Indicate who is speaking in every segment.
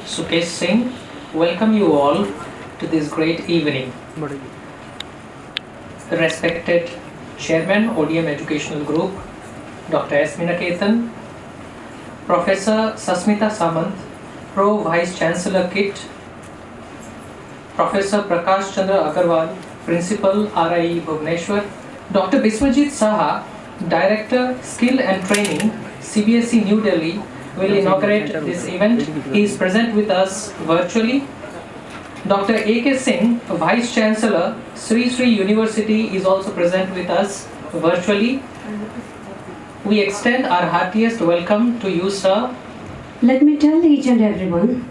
Speaker 1: Sukesh Singh, welcome you all to this great evening. Respected Chairman, ODM Educational Group, Dr. S. Minaketan, Professor Sasmita Samant, Pro Vice Chancellor KIT, Professor Prakash Chandra Agarwal, Principal RIE Bhubaneswar, Dr. Biswajit Saha, Director Skill and Training, CBSE New Delhi, will inaugurate this event. He is present with us virtually. Dr. A.K. Singh, Vice Chancellor, Sri Sri University, is also present with us virtually. We extend our heartiest welcome to you, sir.
Speaker 2: Let me tell each and everyone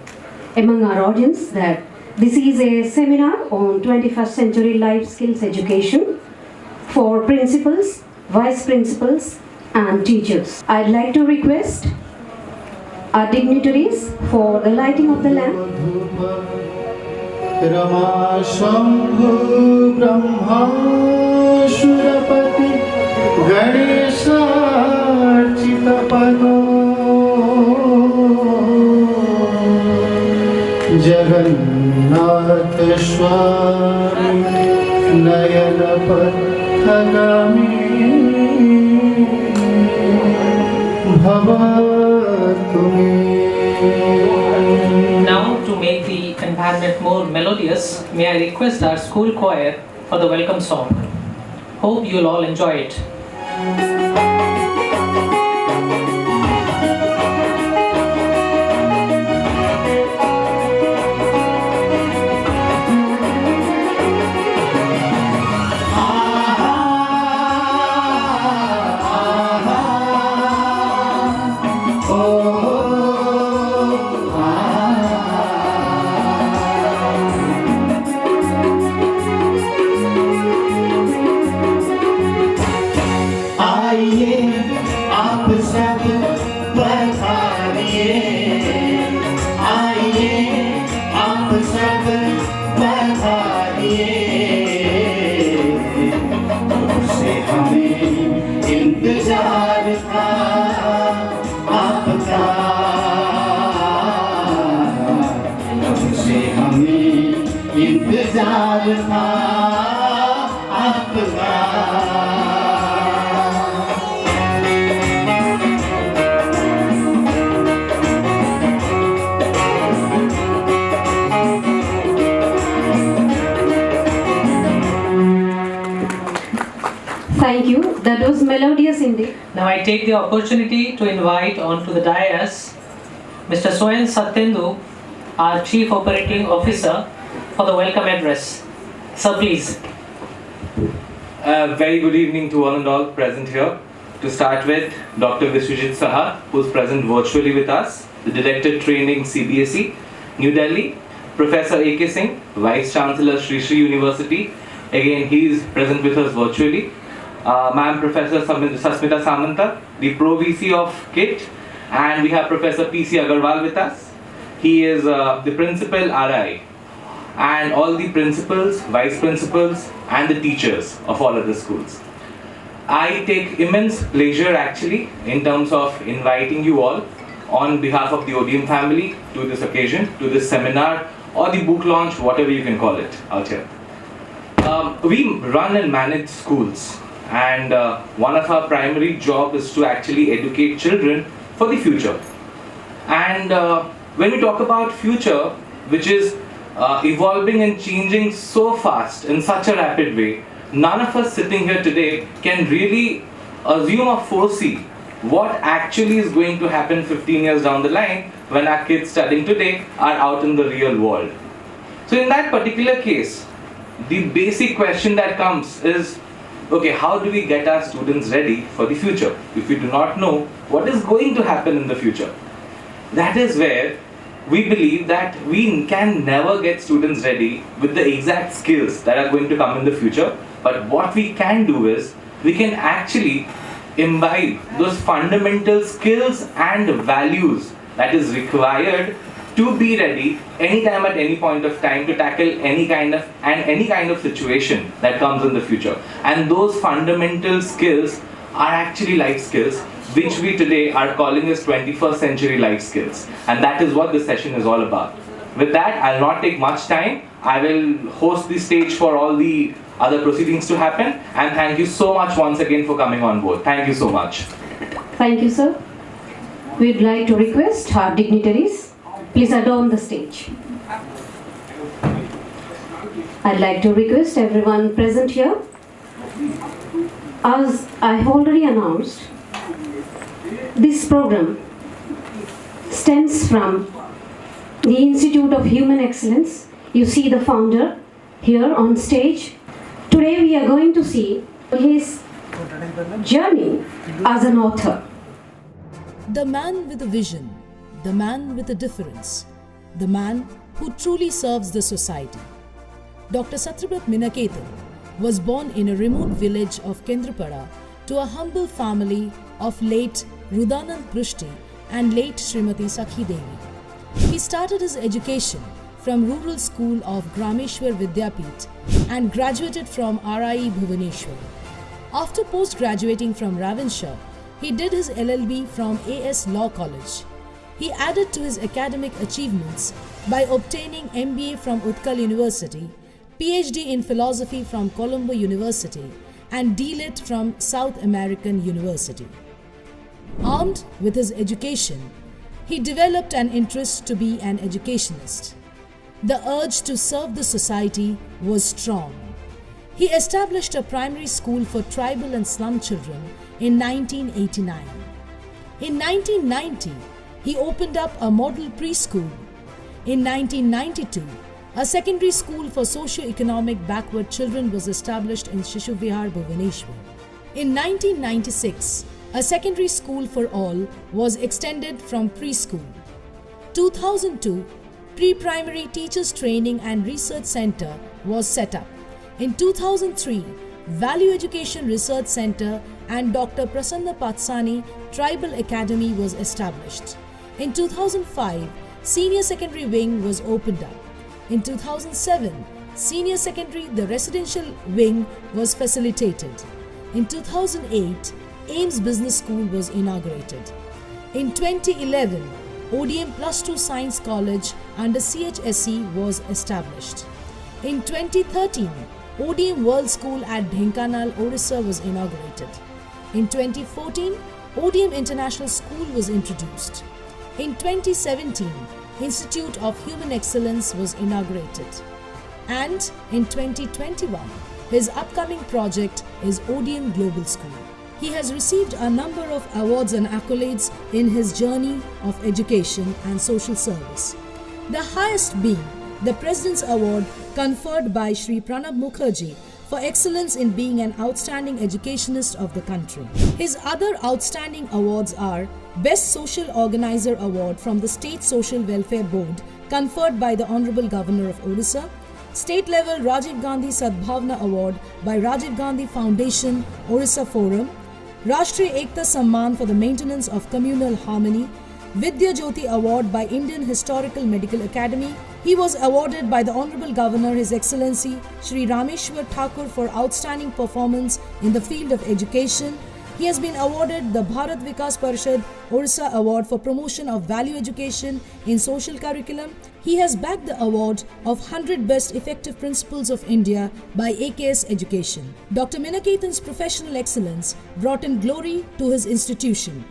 Speaker 2: among our audience that this is a seminar on 21st century life skills education for principals, vice principals and teachers. I'd like to request our dignitaries for the lighting of the lamp.
Speaker 3: Rama Shambhu Brahma Shurapati Ganesha Chitapano Jagannath Swami Nayana Pathagami Bhavatumi.
Speaker 1: Now, to make the environment more melodious, may I request our school choir for the welcome song. Hope you'll all enjoy it.
Speaker 2: Thank you. That was melodious indeed.
Speaker 1: Now I take the opportunity to invite onto the dais Mr. Soyan Satyendu, our Chief Operating Officer, for the welcome address. Sir, please.
Speaker 4: Very good evening to one and all present here. To start with, Dr. Biswajit Saha, who is present virtually with us, the Director Training CBSE, New Delhi, Professor A.K. Singh, Vice Chancellor Sri Sri University, again he is present with us virtually. Ma'am Professor Sasmita Samanta, the Pro VC of KIT, and we have Professor P.C. Agarwal with us. He is the Principal RI, and all the principals, vice principals and the teachers of all other schools. I take immense pleasure actually in terms of inviting you all on behalf of the ODM family to this occasion, to this seminar or the book launch, whatever you can call it out here. We run and manage schools, and one of our primary job is to actually educate children for the future. And when we talk about future, which is evolving and changing so fast in such a rapid way, none of us sitting here today can really assume or foresee what actually is going to happen 15 years down the line when our kids studying today are out in the real world. So in that particular case, the basic question that comes is, okay, how do we get our students ready for the future if we do not know what is going to happen in the future? That is where we believe that we can never get students ready with the exact skills that are going to come in the future, but what we can do is we can actually imbibe those fundamental skills and values that is required to be ready anytime at any point of time to tackle any kind of situation that comes in the future. And those fundamental skills are actually life skills which we today are calling as 21st century life skills. And that is what this session is all about. With that, I'll not take much time. I will host the stage for all the other proceedings to happen. And thank you so much once again for coming on board. Thank you so much.
Speaker 2: Thank you, sir. We'd like to request our dignitaries, please adorn the stage. I'd like to request everyone present here. As I have already announced, this program stems from the Institute of Human Excellence. You see the founder here on stage. Today we are going to see his journey as an author.
Speaker 5: The man with a vision, the man with a difference, the man who truly serves the society. Dr. Satyabrat Minaketan was born in a remote village of Kendrapada to a humble family of late Rudanand Prushti and late Srimati Sakhi Devi. He started his education from rural school of Grameshwar Vidyapith and graduated from RIE Bhubaneswar. After post-graduating from Ravenshaw, he did his LLB from AS Law College. He added to his academic achievements by obtaining MBA from Utkal University, PhD in Philosophy from Colombo University, and DLit from South American University. Armed with his education, he developed an interest to be an educationist. The urge to serve the society was strong. He established a primary school for tribal and slum children in 1989. In 1990, he opened up a model preschool. In 1992, a secondary school for socio-economic backward children was established in Shishu Vihar, Bhubaneswar. In 1996, a secondary school for all was extended from preschool. 2002, Pre-Primary Teachers Training and Research Center was set up. In 2003, Value Education Research Center and Dr. Prasanna Patsani Tribal Academy was established. In 2005, Senior Secondary Wing was opened up. In 2007, Senior Secondary, the residential wing, was facilitated. In 2008, AIMS Business School was inaugurated. In 2011, ODM Plus 2 Science College under CHSE was established. In 2013, ODM World School at Dhenkanal, Orissa was inaugurated. In 2014, ODM International School was introduced. In 2017, Institute of Human Excellence was inaugurated. And in 2021, his upcoming project is ODM Global School. He has received a number of awards and accolades in his journey of education and social service. The highest being the President's Award conferred by Shri Pranab Mukherjee for excellence in being an outstanding educationist of the country. His other outstanding awards are Best Social Organizer Award from the State Social Welfare Board conferred by the Honorable Governor of Odisha, State Level Rajiv Gandhi Sadbhavna Award by Rajiv Gandhi Foundation, Orissa Forum, Rashtriya Ekta Samman for the maintenance of communal harmony, Vidya Jyoti Award by Indian Historical Medical Academy. He was awarded by the Honorable Governor, His Excellency Shri Rameshwar Thakur for outstanding performance in the field of education. He has been awarded the Bharat Vikas Parishad Orissa Award for promotion of value education in social curriculum. He has bagged the award of 100 Best Effective Principals of India by AKS Education. Dr. Minaketan's professional excellence brought in glory to his institution.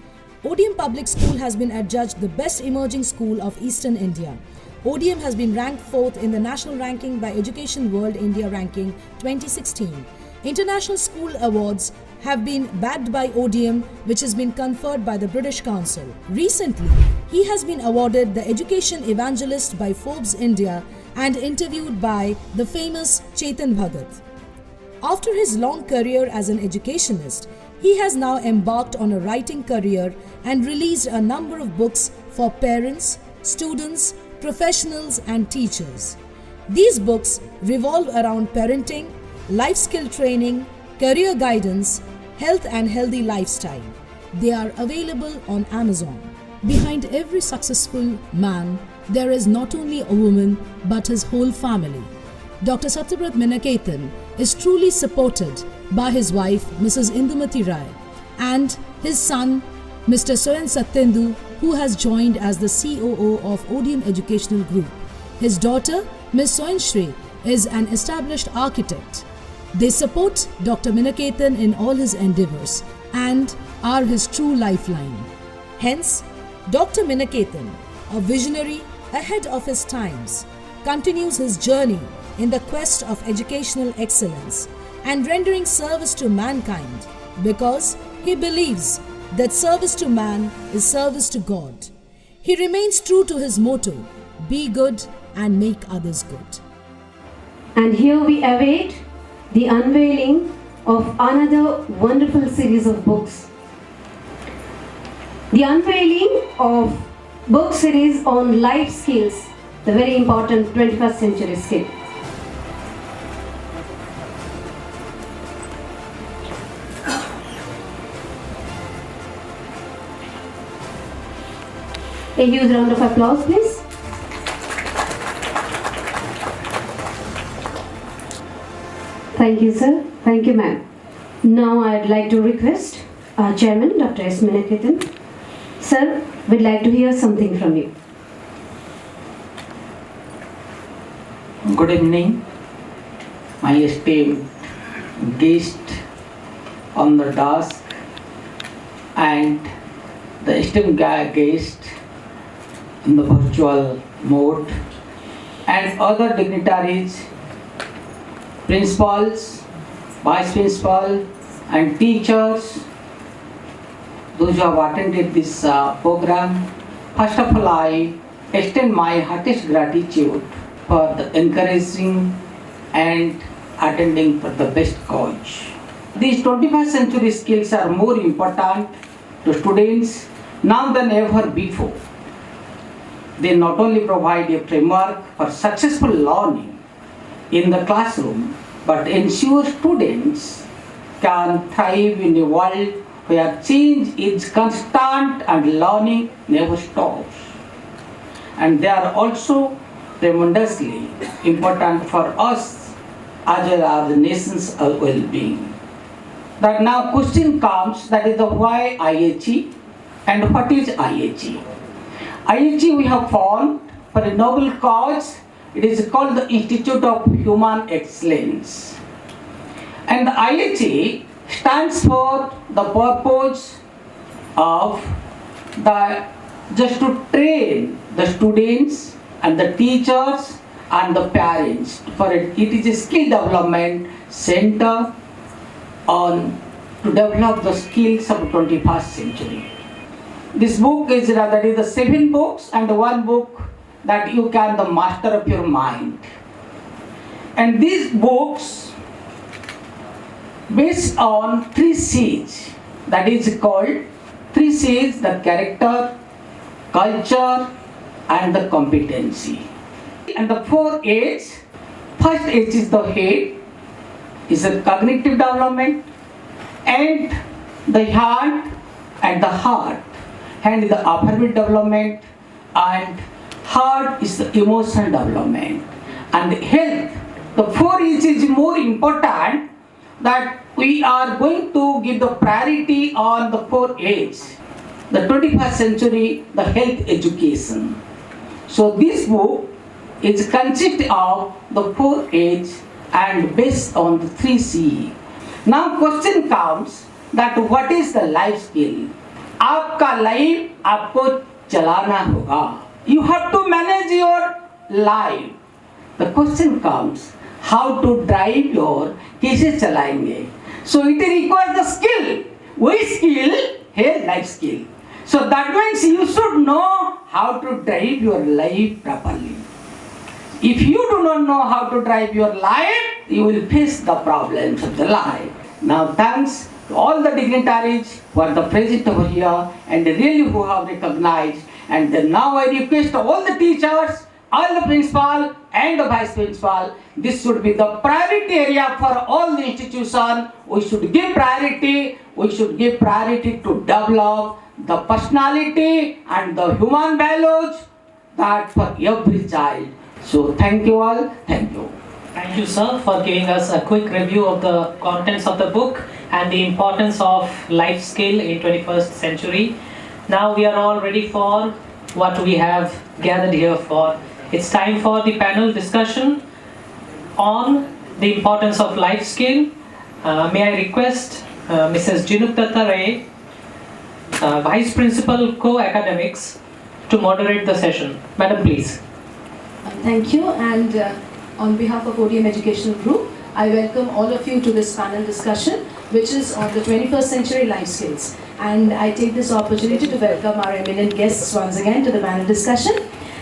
Speaker 5: ODM Public School has been adjudged the best emerging school of Eastern India. ODM has been ranked 4th in the national ranking by Education World India Ranking 2016. International School Awards have been bagged by ODM, which has been conferred by the British Council. Recently, he has been awarded the Education Evangelist by Forbes India and interviewed by the famous Chetan Bhagat. After his long career as an educationist, he has now embarked on a writing career and released a number of books for parents, students, professionals and teachers. These books revolve around parenting, life skill training, career guidance, health and healthy lifestyle. They are available on Amazon. Behind every successful man, there is not only a woman but his whole family. Dr. Satyabrat Minaketan is truly supported by his wife, Mrs. Indumati Rai, and his son, Mr. Soyan Satyendu, who has joined as the COO of Odeon Educational Group. His daughter, Ms. Soyan Shri, is an established architect. They support Dr. Minakethan in all his endeavors and are his true lifeline. Hence, Dr. Minakethan, a visionary ahead of his times, continues his journey in the quest of educational excellence and rendering service to mankind because he believes that service to man is service to God. He remains true to his motto, be good and make others good.
Speaker 2: And here we await the unveiling of another wonderful series of books. The unveiling of book series on life skills, the very important 21st century skill. A huge round of applause, please. Thank you, sir. Thank you, ma'am. Now I'd like to request our chairman, Dr. S. Minakethan. Sir, we'd like to hear something from you.
Speaker 6: Good evening, my esteemed guest on the desk and the esteemed guest in the virtual mode and other dignitaries, principals, vice principal and teachers, those who have attended this program. First of all, I extend my heartiest gratitude for the encouraging and attending for the best coach. These 21st century skills are more important to students now than ever before. They not only provide a framework for successful learning in the classroom, but ensure students can thrive in a world where change is constant and learning never stops. And they are also tremendously important for us as well as the nation's well-being. That now question comes, that is the why IHE and what is IHE? IHE we have found for a noble cause. It is called the Institute of Human Excellence. And the IHE stands for the purpose of just to train the students and the teachers and the parents. For it is a skill development center on to develop the skills of the 21st century. This book is the 7 books and 1 book that you can the master of your mind. And these books based on 3 C's, that is called 3 C's, the character, culture and the competency. And the 4 H's, first H is the head, is the cognitive development, and the hand and the heart. Hand is the affirmative development and heart is the emotional development. And health, the 4 H's is more important, that we are going to give the priority on the 4 H's. The 21st century, the health education. So this book is consist of the 4 H's and based on the 3 C. Now question comes that what is the life skill? आपका life आपको चलाना होगा. You have to manage your life. The question comes, how to drive your, कैसे चलाएंगे? So it requires the skill. Which skill? Here, life skill. So that means you should know how to drive your life properly. If you do not know how to drive your life, you will face the problems of the life. Now thanks to all the dignitaries who are the present over here and really who have recognized. And then now I request all the teachers, all the principal and the vice principal, this should be the priority area for all the institution. We should give priority to develop the personality and the human values that for every child. So thank you all, thank you.
Speaker 1: Thank you, sir, for giving us a quick review of the contents of the book and the importance of life skill in 21st century. Now we are all ready for what we have gathered here for. It's time for the panel discussion on the importance of life skill. May I request Mrs. Jinukdata Ray, Vice Principal Co-Academics, to moderate the session. Madam, please.
Speaker 7: Thank you, and on behalf of ODM Educational Group, I welcome all of you to this panel discussion, which is on the 21st century life skills. And I take this opportunity to welcome our eminent guests once again to the panel discussion.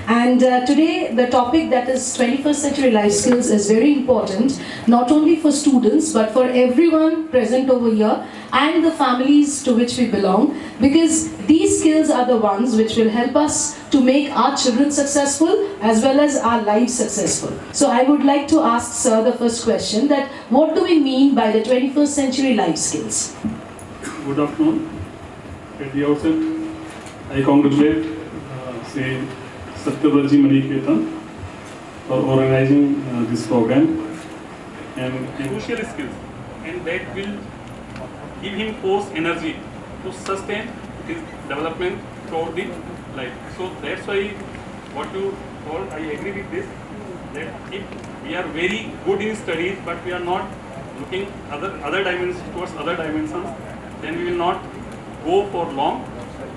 Speaker 7: And today, the topic that is 21st century life skills is very important, not only for students, but for everyone present over here and the families to which we belong, because these skills are the ones which will help us to make our children successful as well as our lives successful. So I would like to ask Sir the first question, that what do we mean by the 21st century life skills?
Speaker 8: Good afternoon. At the outset, I congratulate Sri Satyabrat Maniketan for organizing this program and crucial skills, and that will give him force, energy to sustain his development throughout the life. So that's why what you told, I agree with this, that if we are very good in studies but we are not looking other dimensions towards other dimensions, then we will not go for long.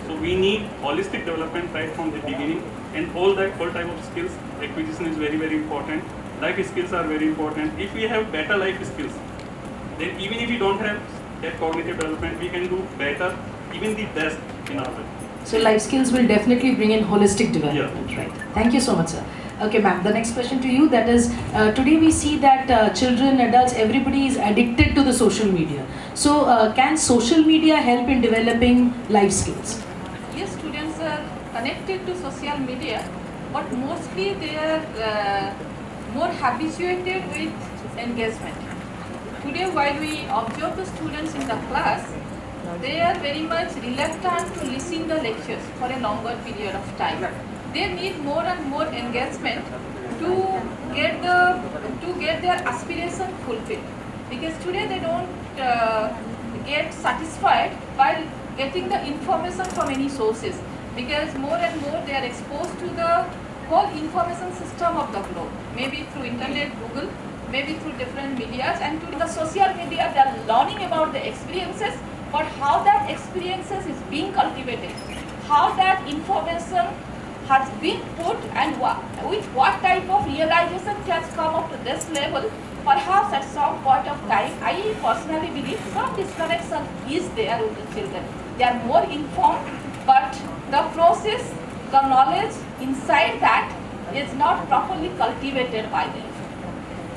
Speaker 8: So we need holistic development right from the beginning, and all type of skills acquisition is very, very important. Life skills are very important. If we have better life skills, then even if we don't have that cognitive development, we can do better, even the best in our life.
Speaker 7: So life skills will definitely bring in holistic development,
Speaker 8: Yeah.
Speaker 7: right? Thank you so much, sir. Okay, ma'am, the next question to you, that is, today we see that children, adults, everybody is addicted to the social media. So can social media help in developing life skills?
Speaker 9: Yes, students are connected to social media, but mostly they are more habituated with engagement. Today, while we observe the students in the class, they are very much reluctant to listen the lectures for a longer period of time. They need more and more engagement to get their aspiration fulfilled. Because today they don't get satisfied by getting the information from any sources. Because more and more they are exposed to the whole information system of the globe. Maybe through internet, Google, maybe through different medias, and to the social media they are learning about the experiences, but how that experiences is being cultivated, how that information has been put, and with what type of realization it has come up to this level. Perhaps at some point of time, I personally believe some disconnection is there with the children. They are more informed, but the process, the knowledge inside that is not properly cultivated by them.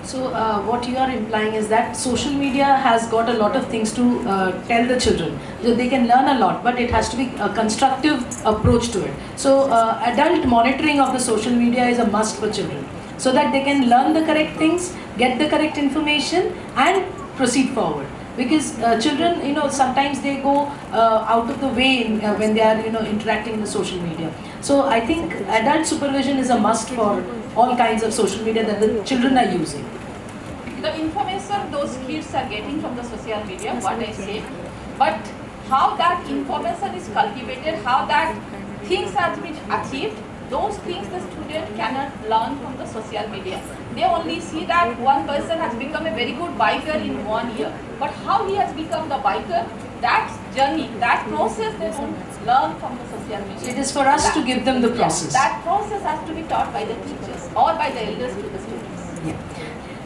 Speaker 7: So what you are implying is that social media has got a lot of things to tell the children. So they can learn a lot, but it has to be a constructive approach to it. So adult monitoring of the social media is a must for children, so that they can learn the correct things, get the correct information, and proceed forward. Because children, sometimes they go out of the way when they are, interacting in the social media. So I think adult supervision is a must for all kinds of social media that the children are using.
Speaker 9: The information those kids are getting from the social media, what I say, but how that information is cultivated, how that things have been achieved, those things the student cannot learn from the social media. They only see that one person has become a very good biker in 1 year, but how he has become the biker, that journey, that process they don't learn from the social media.
Speaker 7: It is for us to give them the process.
Speaker 9: That process has to be taught by the teachers or by the elders to the students.
Speaker 7: Yeah.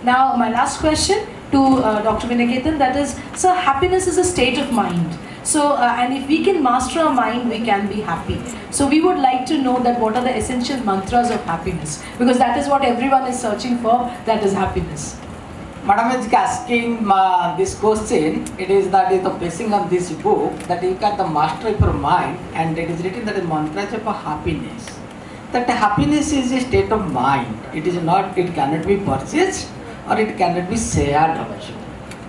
Speaker 7: Now, my last question to Dr. Maniketan, that is, so happiness is a state of mind. So, and if we can master our mind, we can be happy. So, we would like to know that what are the essential mantras of happiness, because that is what everyone is searching for, that is happiness.
Speaker 6: Madam is asking this question. It is that is the basing of this book, that you got the master of your mind, and it is written that the mantras of happiness. That happiness is a state of mind. It is not. It cannot be purchased, or it cannot be shared also.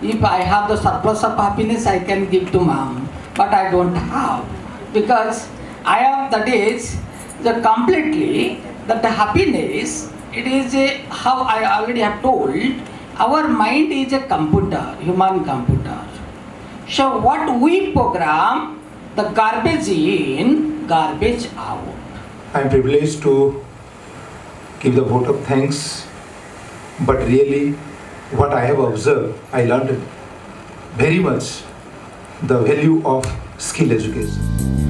Speaker 6: If I have the surplus of happiness, I can give to mom, but I don't have, because I have, that is the completely, that the happiness, it is a, how I already have told, our mind is a computer, human computer. So what we program, the garbage in, garbage out.
Speaker 10: I am privileged to give the vote of thanks, but really what I have observed, I learned very much the value of skill education.